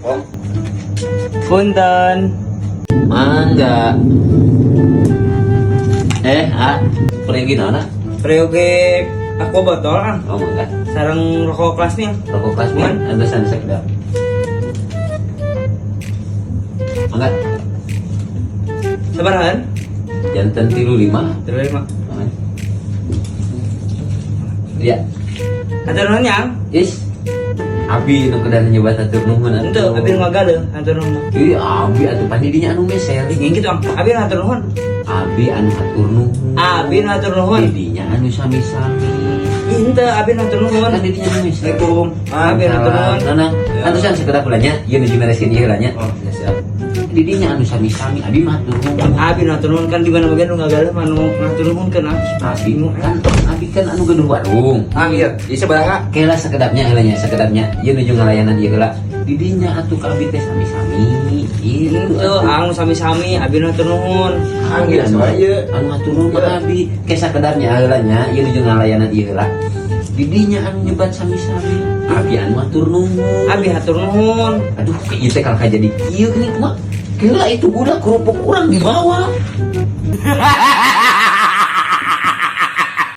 Om, Punten. mangga. Pergi nona? Priyoge aku botol kan. Oh mangga. Sarang rokok kelas nih. Rokok kelas man, ada sana sekedar. Mangga. Sabarahan? Jantan 35. Terus mah. Iya. Ada nanya? Is. Abi nu kedan nyoba atur nuhun Ente abi ngagale atur nuhun. Iya, abi atuh pasti dinya anu mesel. Yang gitu, abi atur nuhun. Abi anu atur nuhun. Abi atur nuhun. Didinya anu sami-sami. Ente abi atur nuhun. Kan didinya anu mesel. Assalamualaikum. Abi atur nuhun. Nana, antusan sekedar kulanya, ieu nu jimereskeun ieu heulanya. Oh, ya siap. Didinya anu sami-sami, abi mah atur nuhun. Abi atur nuhun kan di mana bagian nu ngagale manu atur nuhun kan. Abi kan anu gedung warung. Iya. Di sebelah. Kela sekedapnya heulanya, sekedapnya. Ieu nuju ngalayanan ieu heula. Didinya atuh ka abi teh sami-sami. Itu anu sami-sami abi atur nuhun. Anu atur nuhun mah abi. Ke sakedarnya heulanya, ieu nuju ngalayanan ieu heula. Didinya anu nyebat sami-sami. Abi anu atur nuhun. Abi atur nuhun. Aduh, ieu teh kalau jadi ieu gini mah. Kela itu budak kerupuk kurang di bawah.